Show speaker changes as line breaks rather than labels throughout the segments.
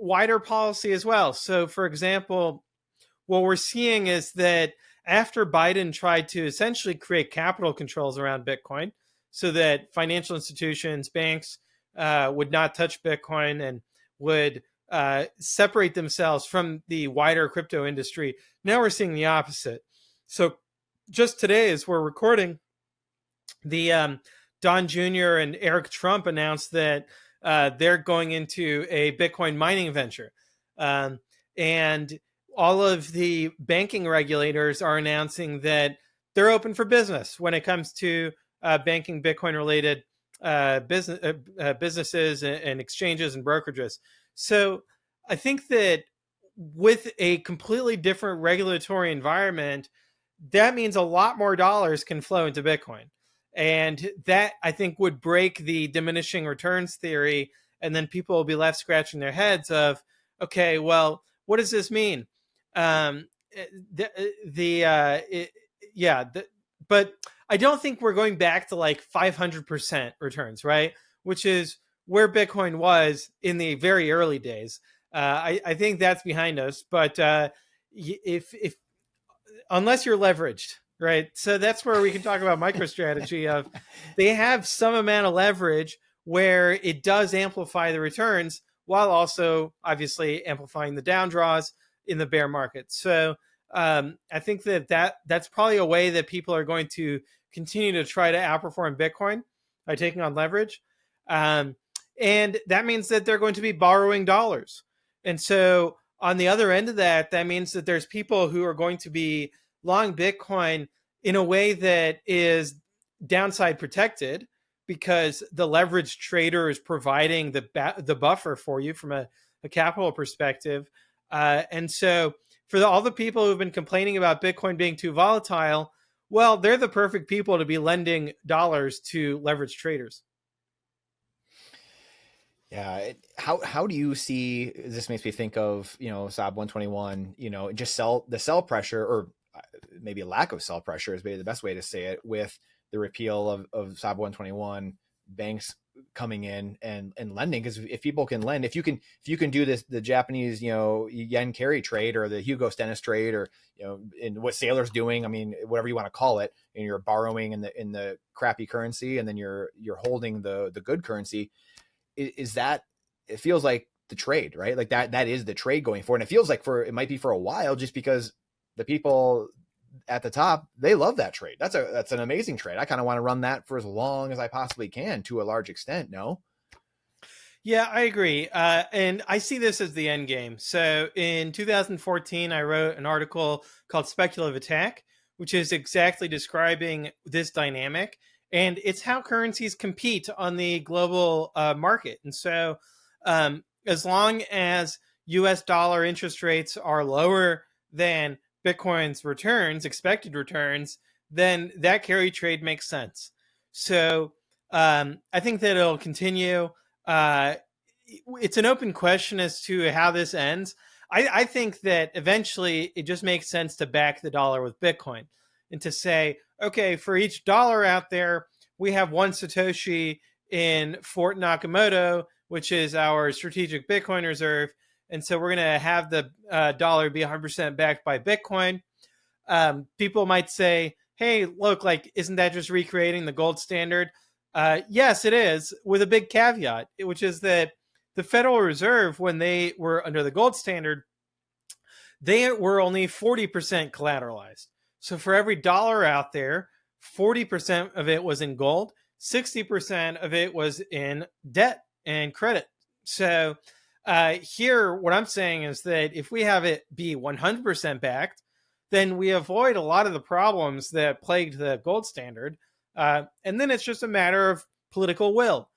wider policy as well. So, for example, what we're seeing is that after Biden tried to essentially create capital controls around Bitcoin so that financial institutions, banks would not touch Bitcoin and would separate themselves from the wider crypto industry, now we're seeing the opposite. So just today, as we're recording, the Don Jr. and Eric Trump announced that they're going into a Bitcoin mining venture. And all of the banking regulators are announcing that they're open for business when it comes to banking Bitcoin related businesses and exchanges and brokerages. So I think that with a completely different regulatory environment, that means a lot more dollars can flow into Bitcoin. And that, I think, would break the diminishing returns theory. And then people will be left scratching their heads of, okay, well, what does this mean? Um, but I don't think we're going back to like 500% returns, right? Which is where Bitcoin was in the very early days. I think that's behind us. But if unless you're leveraged, right? So that's where we can talk about MicroStrategy of they have some amount of leverage where it does amplify the returns while also obviously amplifying the down draws in the bear market. So I think that's probably a way that people are going to continue to try to outperform Bitcoin by taking on leverage. And that means that they're going to be borrowing dollars. And so on the other end of that, that means that there's people who are going to be long Bitcoin in a way that is downside protected because the leveraged trader is providing the buffer for you from a capital perspective. And so for all the people who've been complaining about Bitcoin being too volatile, well, they're the perfect people to be lending dollars to leveraged traders.
Yeah. How do you see, this makes me think of, SOB 121, just the sell pressure, or maybe a lack of sell pressure is maybe the best way to say it, with the repeal of SOB 121, banks coming in and lending. Because if people can lend, if you can do this, the Japanese, yen carry trade, or the Hugo Stennis trade, or, in what Sailor's doing, I mean, whatever you want to call it, and you're borrowing in the crappy currency, and then you're holding the good currency, is that, it feels like the trade, right? Like that is the trade going forward. And it feels like it might be for a while, just because the people at the top, they love that trade. That's an amazing trade. I kind of want to run that for as long as I possibly can, to a large extent. No?
Yeah, I agree. And I see this as the end game. So in 2014, I wrote an article called Speculative Attack, which is exactly describing this dynamic. And it's how currencies compete on the global market. And so as long as US dollar interest rates are lower than Bitcoin's returns, expected returns, then that carry trade makes sense. So I think that it'll continue. Uh, it's an open question as to how this ends. I think that eventually it just makes sense to back the dollar with Bitcoin and to say, okay, for each dollar out there, we have one Satoshi in Fort Nakamoto, which is our strategic Bitcoin reserve. And so we're going to have the dollar be 100% backed by Bitcoin. People might say, hey, look, like, isn't that just recreating the gold standard? Yes, it is, with a big caveat, which is that the Federal Reserve, when they were under the gold standard, they were only 40% collateralized. So for every dollar out there, 40% of it was in gold, 60% of it was in debt and credit. So here, what I'm saying is that if we have it be 100% backed, then we avoid a lot of the problems that plagued the gold standard. And then it's just a matter of political will.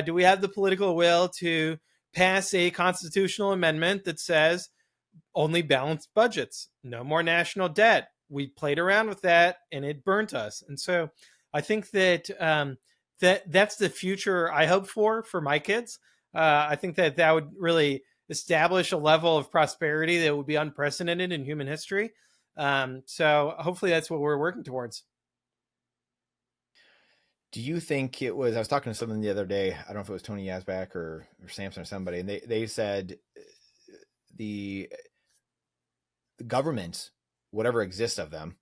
Do we have the political will to pass a constitutional amendment that says only balanced budgets, no more national debt? We played around with that and it burnt us. And so I think that that's the future I hope for my kids. I think that would really establish a level of prosperity that would be unprecedented in human history. So hopefully that's what we're working towards.
Do you think I was talking to someone the other day, I don't know if it was Tony Yazbak or Samson or somebody, and they said the government, whatever exists of them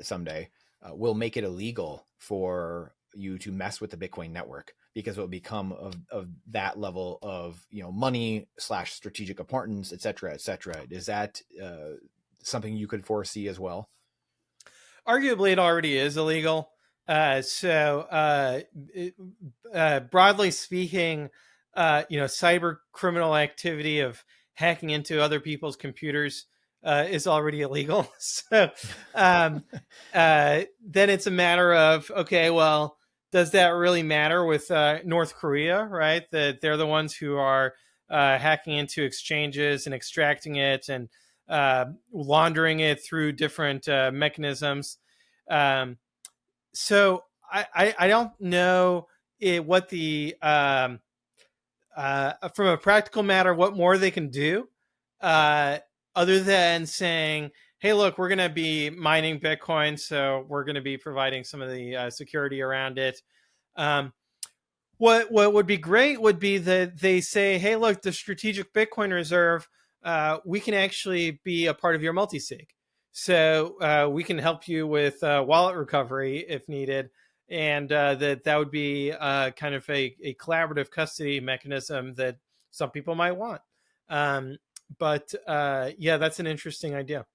someday, will make it illegal for you to mess with the Bitcoin network, because it will become of that level of, money / strategic importance, et cetera, et cetera. Is that something you could foresee as well?
Arguably, it already is illegal. Broadly speaking, cyber criminal activity of hacking into other people's computers is already illegal. Um, then it's a matter of, okay, well, does that really matter with North Korea, right? That they're the ones who are hacking into exchanges and extracting it and laundering it through different mechanisms. Um, so I don't know what the from a practical matter what more they can do, uh, other than saying, "Hey, look, we're going to be mining Bitcoin, so we're going to be providing some of the security around it." Um, what would be great would be that they say, "Hey, look, the strategic Bitcoin reserve, we can actually be a part of your multisig, so we can help you with wallet recovery if needed." And that would be kind of a collaborative custody mechanism that some people might want. Um, but yeah, that's an interesting idea.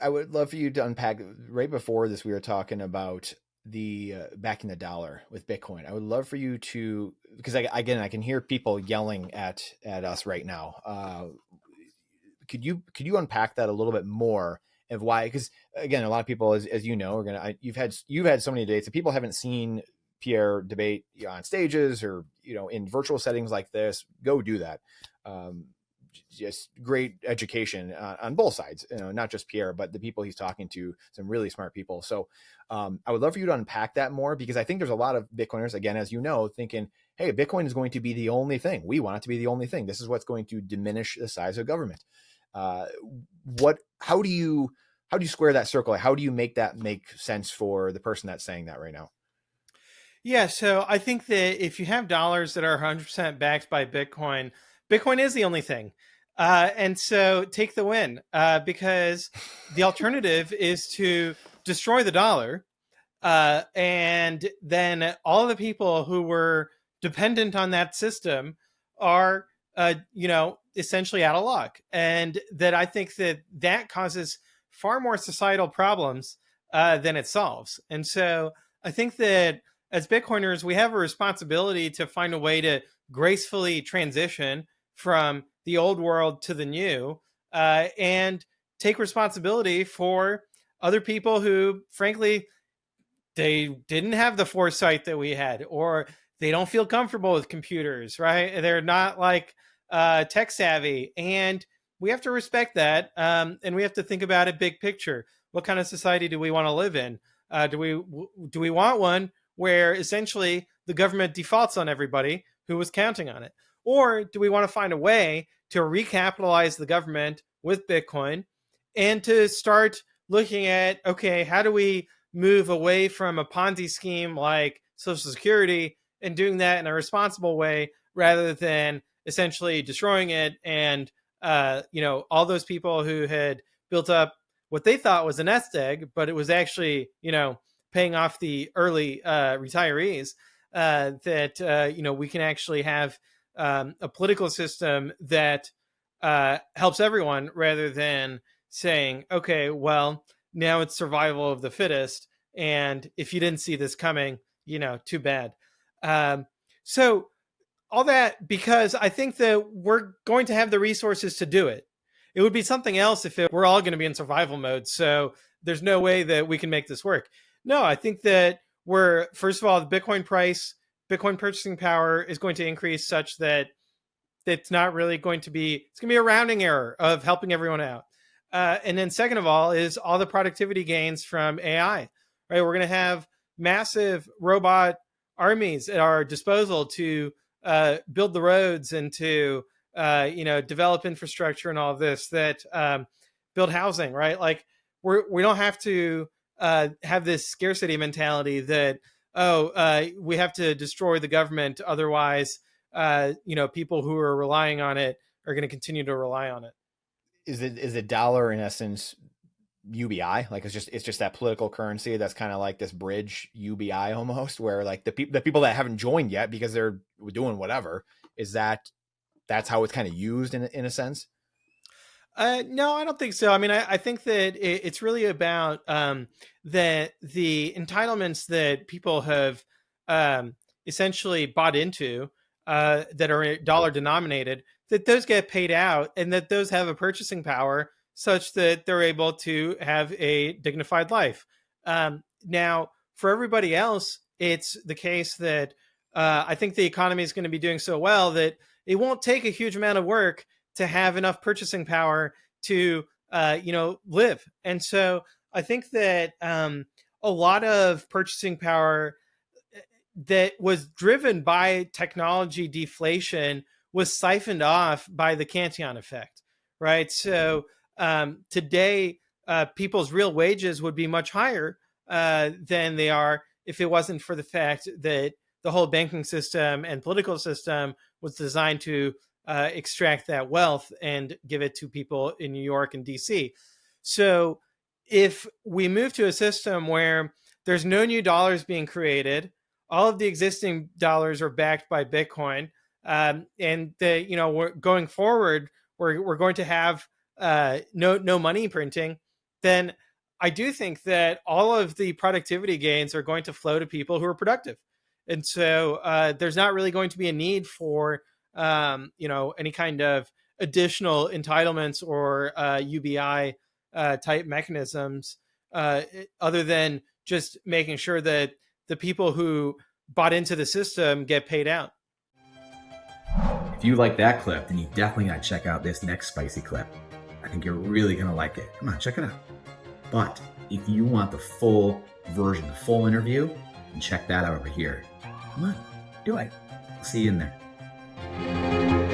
I would love for you to unpack. Right before this, we were talking about the backing the dollar with Bitcoin. I would love for you to, because I can hear people yelling at us right now. Could you unpack that a little bit more of why? Because again, a lot of people, as you know, are gonna you've had so many debates that people haven't seen Pierre debate on stages or in virtual settings like this. Go do that. Um, just great education on both sides, not just Pierre, but the people he's talking to, some really smart people. So I would love for you to unpack that more, because I think there's a lot of Bitcoiners, again, as you know, thinking, hey, Bitcoin is going to be the only thing. We want it to be the only thing. This is what's going to diminish the size of government. Uh, how do you square that circle? How do you make that make sense for the person that's saying that right now?
Yeah, so I think that if you have dollars that are 100% backed by Bitcoin, Bitcoin is the only thing. And so take the win, because the alternative is to destroy the dollar. And then all the people who were dependent on that system are, essentially out of luck. And that I think that causes far more societal problems than it solves. And so I think that as Bitcoiners, we have a responsibility to find a way to gracefully transition from the old world to the new, and take responsibility for other people who, frankly, they didn't have the foresight that we had, or they don't feel comfortable with computers, right? They're not like tech savvy, and we have to respect that, and we have to think about it big picture. What kind of society do we want to live in? Do we want one where essentially the government defaults on everybody who was counting on it, or do we want to find a way to recapitalize the government with Bitcoin and to start looking at, okay, how do we move away from a Ponzi scheme like Social Security and doing that in a responsible way rather than essentially destroying it, and all those people who had built up what they thought was a nest egg, but it was actually paying off the early retirees. That we can actually have a political system that helps everyone, rather than saying, okay, well, now it's survival of the fittest, and if you didn't see this coming, too bad. So all that, because I think that we're going to have the resources to do it. It would be something else if we're all going to be in survival mode, so there's no way that we can make this work. No, I think that we're, first of all, the Bitcoin price, Bitcoin purchasing power is going to increase such that it's not really going to be, it's going to be a rounding error of helping everyone out. And then second of all is all the productivity gains from AI, right? We're going to have massive robot armies at our disposal to build the roads and to, develop infrastructure and all of this, that build housing, right? Like we don't have to have this scarcity mentality that, we have to destroy the government. Otherwise, people who are relying on it are going to continue to rely on it.
is the dollar in essence UBI? Like it's just that political currency that's kind of like this bridge UBI almost, where like the people that haven't joined yet because they're doing whatever, is that's how it's kind of used in a sense.
No, I don't think so. I mean, I think that it's really about the entitlements that people have essentially bought into that are dollar denominated, that those get paid out and that those have a purchasing power such that they're able to have a dignified life. Now, for everybody else, it's the case that I think the economy is going to be doing so well that it won't take a huge amount of work to have enough purchasing power to live. And so I think that a lot of purchasing power that was driven by technology deflation was siphoned off by the Cantillon effect, right? So today, people's real wages would be much higher than they are if it wasn't for the fact that the whole banking system and political system was designed to extract that wealth and give it to people in New York and DC. So if we move to a system where there's no new dollars being created, all of the existing dollars are backed by Bitcoin, and we're going forward, we're going to have no money printing, then I do think that all of the productivity gains are going to flow to people who are productive. And so there's not really going to be a need for any kind of additional entitlements or UBI type mechanisms, other than just making sure that the people who bought into the system get paid out.
If you like that clip, then you definitely got to check out this next spicy clip. I think you're really going to like it. Come on, check it out. But if you want the full version, the full interview, then check that out over here. Come on, do it. I'll see you in there.